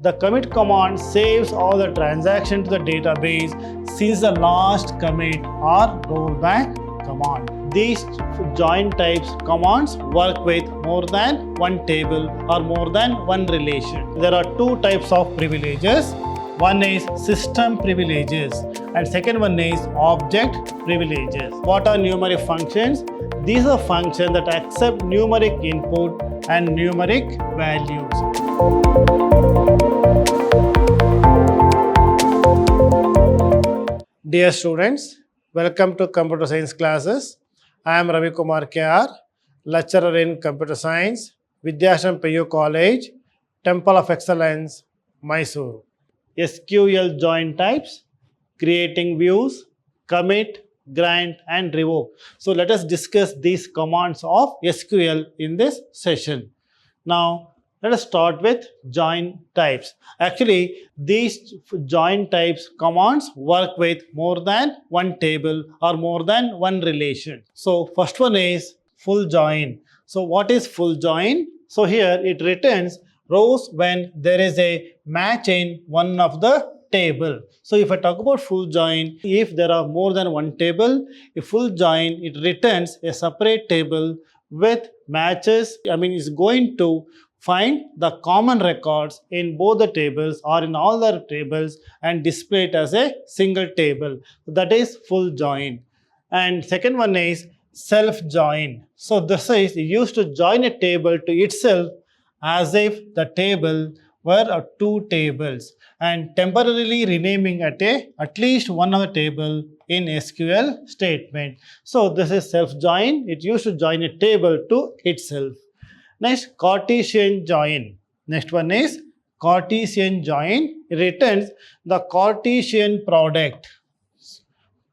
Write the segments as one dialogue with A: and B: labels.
A: The commit command saves all the transactions to the database since the last commit or rollback command. These join types commands work with more than one table or more than one relation. There are two types of privileges. One is system privileges and second one is object privileges. What are numeric functions? These are functions that accept numeric input and numeric values. Dear students, welcome to Computer Science classes. I am Ravi Kumar KR, lecturer in Computer Science, Vidhyaashram PU College, Temple of Excellence, Mysore. SQL join types, creating views, commit, grant and revoke. So let us discuss these commands of SQL in this session. Now let us start with join types. Actually, these join types commands work with more than one table or more than one relation. So first one is full join. So what is full join? So here it returns rows when there is a match in one of the table. So if I talk about full join, if there are more than one table, a full join, it returns a separate table with matches. It's going to find the common records in both the tables or in all the tables and display it as a single table. That is full join. And second one is self join. So this is used to join a table to itself as if the table were two tables and temporarily renaming at least one of the table in SQL statement. So this is self join. It used to join a table to itself. Next, Cartesian join. Next one is Cartesian join. It returns the Cartesian product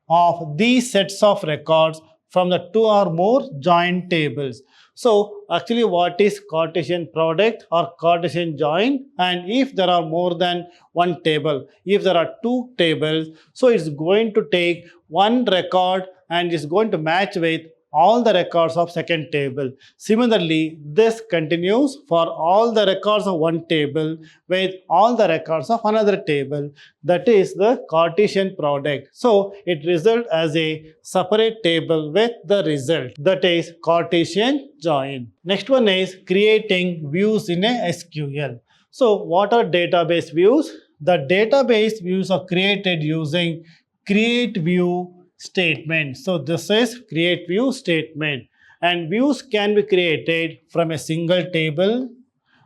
A: of these sets of records from the two or more joined tables. So actually what is Cartesian product or Cartesian join? And if there are more than one table, if there are two tables, so it's going to take one record and it's going to match with all the records of second table. Similarly, this continues for all the records of one table with all the records of another table. That is the Cartesian product. So it results as a separate table with the result. That is Cartesian join. Next one is creating views in a SQL. So what are database views? The database views are created using create view statement. So this is create view statement, and views can be created from a single table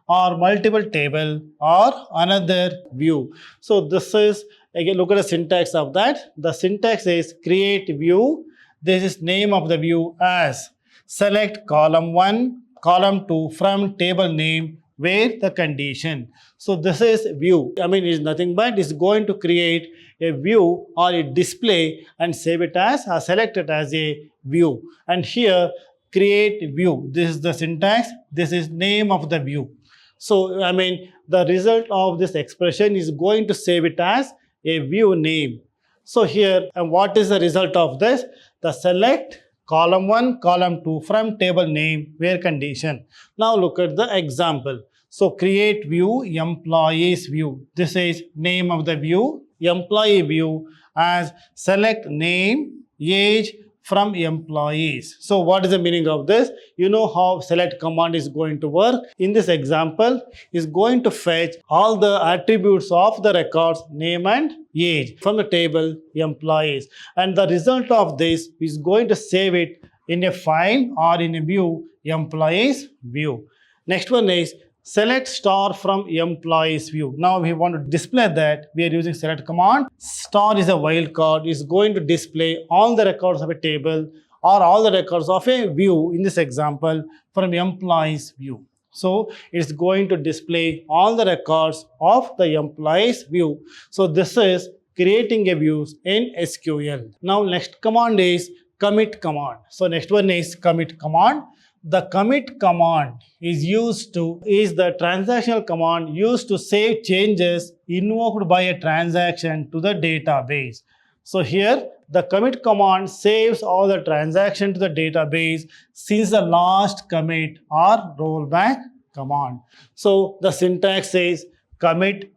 A: or multiple table or another view. So this is, again, look at the syntax of that. The syntax is create view. This is name of the view as select column 1, column 2 from table name where the condition. So this is view. It's nothing but it's going to create a view or a display and save it as or select it as a view. And here create view. This is the syntax. This is name of the view. So the result of this expression is going to save it as a view name. So here, and what is the result of this? The select column 1, column 2 from table name where condition. Now look at the example. So create view, employees view. This is name of the view, employee view as select name, age from employees. So what is the meaning of this? You know how select command is going to work. In this example, is going to fetch all the attributes of the records, name and age from the table employees. And the result of this is going to save it in a file or in a view, employees view. Next one is select star from employees view. Now we want to display that. We are using select command. Star is a wildcard. It's going to display all the records of a table or all the records of a view, in this example, from employees view. So it's going to display all the records of the employees view. So this is creating a views in SQL. Now next command is commit command. So next one is commit command. The commit command is the transactional command used to save changes invoked by a transaction to the database. So here the commit command saves all the transaction to the database since the last commit or rollback command. So the syntax says commit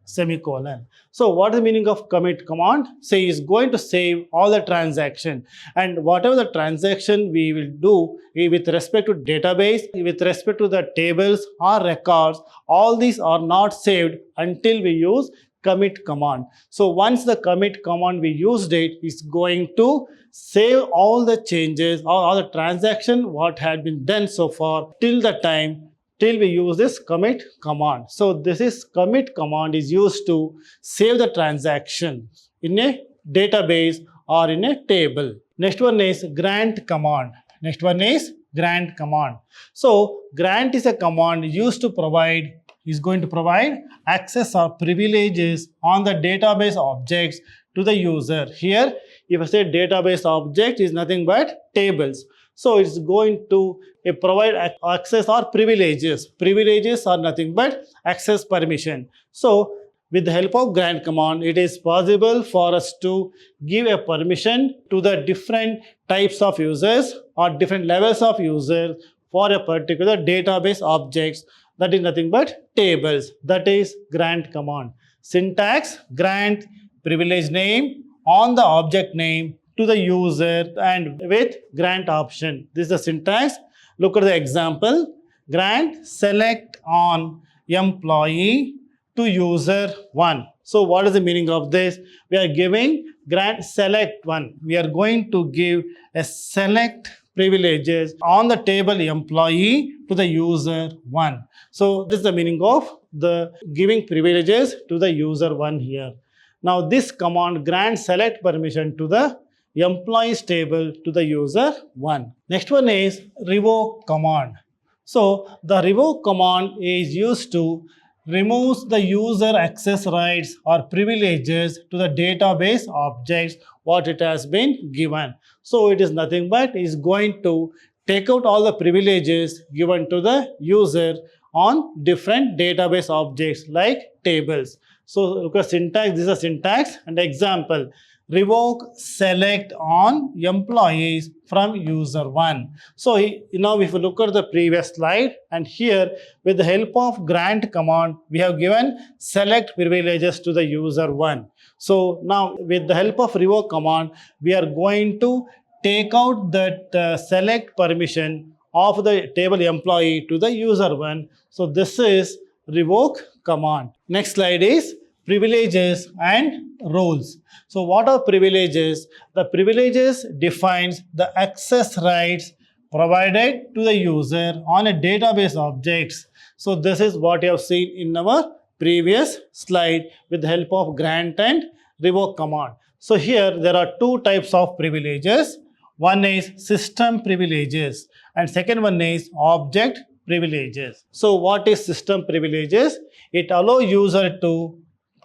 A: semicolon. So what is the meaning of commit command? Say is going to save all the transaction, and whatever the transaction we will do with respect to database, with respect to the tables or records, all these are not saved until we use commit command. So once the commit command we used it, is going to save all the changes or all the transaction what had been done so far till the time till we use this commit command. So this is commit command is used to save the transaction in a database or in a table. Next one is grant command. Next one is grant command. So grant is a command used to provide, is going to provide access or privileges on the database objects to the user. Here, if I say database object is nothing but tables. So it's going to provide access or privileges. Privileges are nothing but access permission. So with the help of grant command, it is possible for us to give a permission to the different types of users or different levels of users for a particular database objects. That is nothing but tables. That is grant command. Syntax: grant privilege name on the object name to the user and with grant option. This is the syntax. Look at the example. Grant select on employee to user 1. So what is the meaning of this? We are giving grant select 1. We are going to give a select privileges on the table employee to the user 1. So this is the meaning of the giving privileges to the user 1 here. Now this command grant select permission to the employees table to the user 1. Next one is revoke command. So the revoke command is used to remove the user access rights or privileges to the database objects what it has been given. So it is nothing but is going to take out all the privileges given to the user on different database objects like tables. So look at syntax. This is a syntax and example. Revoke select on employees from user 1. So now if you look at the previous slide, and here with the help of grant command we have given select privileges to the user 1. So now with the help of revoke command we are going to take out that select permission of the table employee to the user 1. So this is revoke command. Next slide is privileges and roles. So what are privileges? The privileges defines the access rights provided to the user on a database objects. So this is what you have seen in our previous slide with the help of grant and revoke command. So here there are two types of privileges. One is system privileges and second one is object privileges. So what is system privileges? It allows user to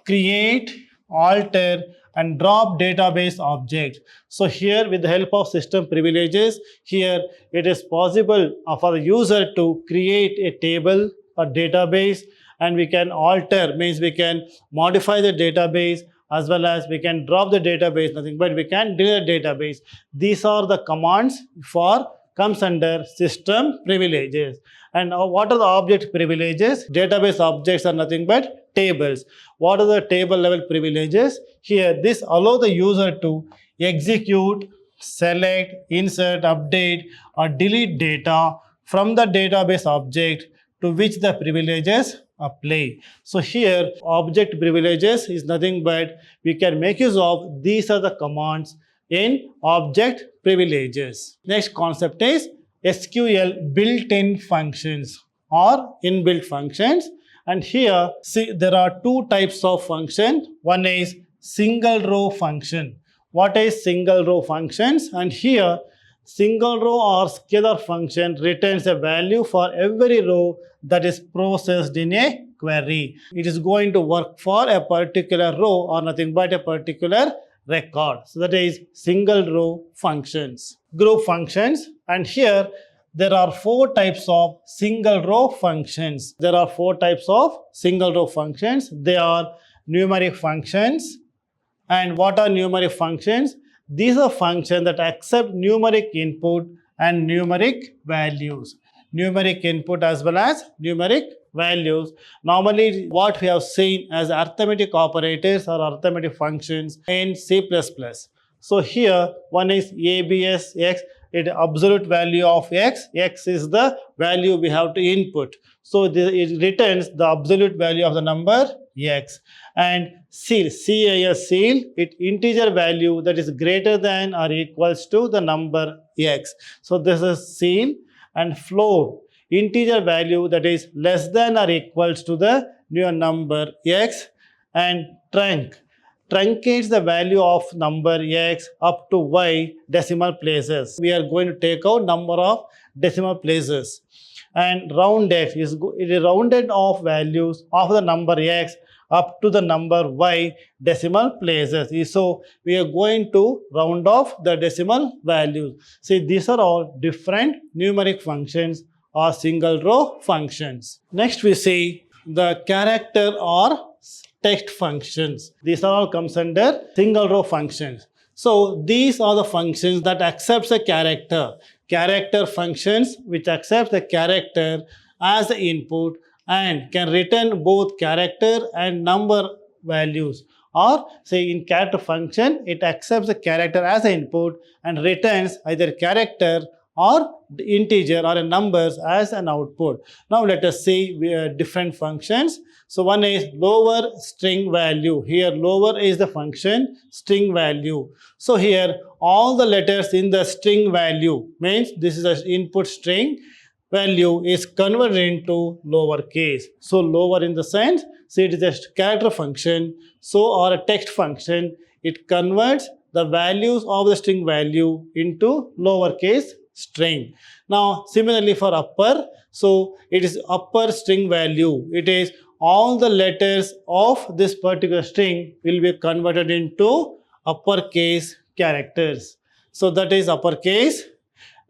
A: create, alter and drop database objects. So here with the help of system privileges, here it is possible for the user to create a table or database, and we can alter, means we can modify the database, as well as we can drop the database, nothing but we can delete the database. These are the commands for comes under system privileges. And what are the object privileges? Database objects are nothing but tables. What are the table level privileges? Here this allows the user to execute, select, insert, update or delete data from the database object to which the privileges apply. So here object privileges is nothing but we can make use of these are the commands in object privileges. Next concept is SQL built-in functions or inbuilt functions. And here see there are two types of function. One is single row function. What is single row functions? And here single row or scalar function returns a value for every row that is processed in a query. It is going to work for a particular row or nothing but a particular record. So that is single row functions. Group functions, and here there are four types of single row functions. There are four types of single row functions. They are numeric functions. And what are numeric functions? These are functions that accept numeric input and numeric values. Numeric input as well as numeric values. Normally what we have seen as arithmetic operators or arithmetic functions in C++. So here one is ABS x, it absolute value of x, x is the value we have to input. So it returns the absolute value of the number x. And seal, CAS seal, it integer value that is greater than or equals to the number x. So this is seal. And float, integer value that is less than or equals to the new number x. And truncates the value of number x up to y decimal places. We are going to take out number of decimal places. And round x is it is rounded off values of the number x up to the number y decimal places. So we are going to round off the decimal values. See, these are all different numeric functions or single row functions. Next we see the character or text functions. These are all comes under single row functions. So these are the functions that accepts a character. Character functions which accepts the character as the input and can return both character and number values. Or say in character function, it accepts the character as an input and returns either character or the integer or a numbers as an output. Now let us see different functions. So one is lower string value. Here lower is the function string value. So here all the letters in the string value means this is an input string value is converted into lower case. So lower in the sense, say it is a character function, so or a text function, it converts the values of the string value into lowercase string. Now similarly for upper, so it is upper string value. It is all the letters of this particular string will be converted into uppercase characters. So that is uppercase.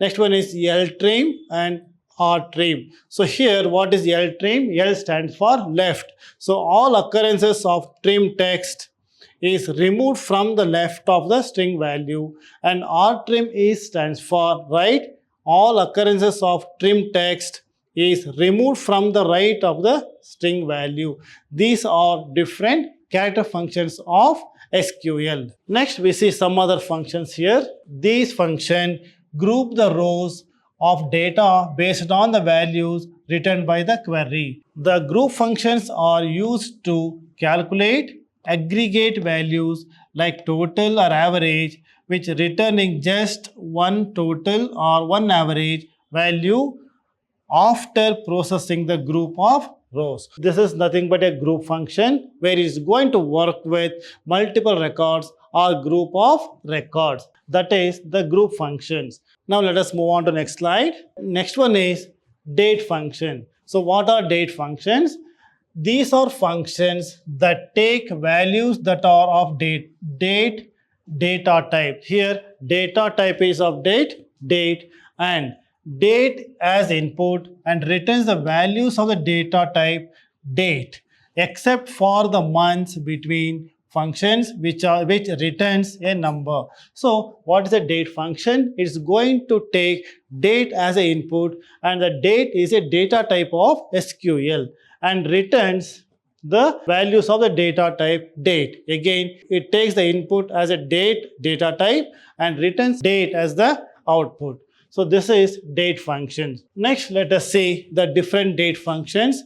A: Next one is L trim and R trim. So here what is L trim? L stands for left. So all occurrences of trim text is removed from the left of the string value, and R trim is stands for right. All occurrences of trim text is removed from the right of the string value. These are different character functions of SQL. Next we see some other functions here. These functions group the rows of data based on the values returned by the query. The group functions are used to calculate aggregate values like total or average, which returning just one total or one average value after processing the group of rows. This is nothing but a group function where it is going to work with multiple records or group of records. That is the group functions. Now let us move on to next slide. Next one is date function. So what are date functions? These are functions that take values that are of date data type. Here data type is of date and date as input and returns the values of the data type date, except for the months between functions which returns a number. So what is a date function? It's going to take date as an input, and the date is a data type of SQL and returns the values of the data type date. Again, it takes the input as a data type and returns date as the output. So this is date functions. Next, let us see the different date functions.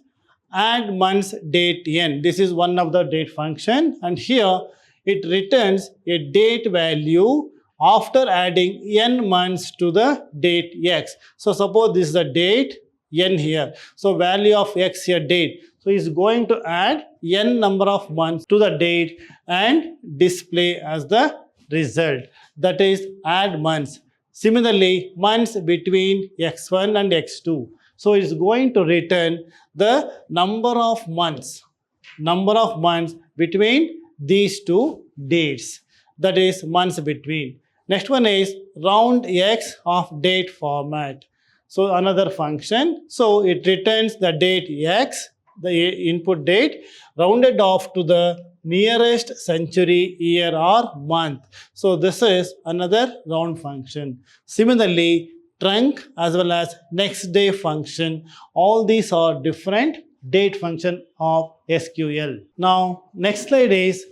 A: Add months date n. This is one of the date function, and here it returns a date value after adding n months to the date x. So suppose this is the date n here. So value of x here date. So it's going to add n number of months to the date and display as the result. That is add months. Similarly, months between x1 and x2. So it's going to return the number of months between these two dates. That is months between. Next one is round x of date format. So another function. So it returns the date x, the input date, rounded off to the nearest century, year or month. So this is another round function. Similarly, trunc as well as next day function, all these are different date function of SQL. Now, next slide is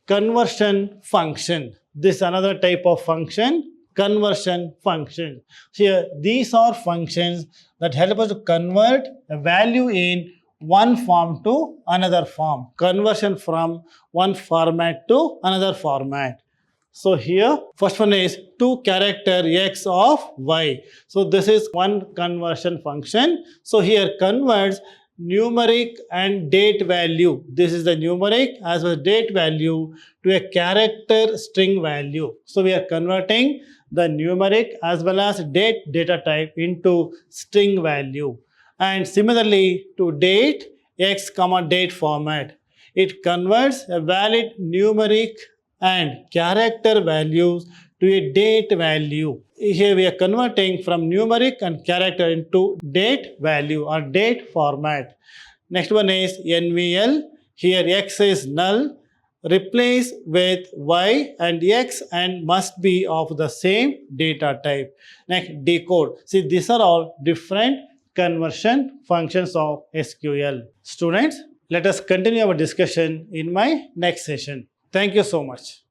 A: conversion function. This is another type of function, conversion function. Here, these are functions that help us to convert a value in one form to another form. Conversion from one format to another format. So here, first one is to character x of y. So this is one conversion function. So here converts numeric and date value. This is the numeric as well as date value to a character string value. So we are converting the numeric as well as date data type into string value. And similarly to date, x comma date format. It converts a valid numeric and character values to a date value. Here we are converting from numeric and character into date value or date format. Next one is NVL. Here x is null. Replace with y and x and must be of the same data type. Next, decode. See, these are all different conversion functions of SQL. Students, let us continue our discussion in my next session. Thank you so much.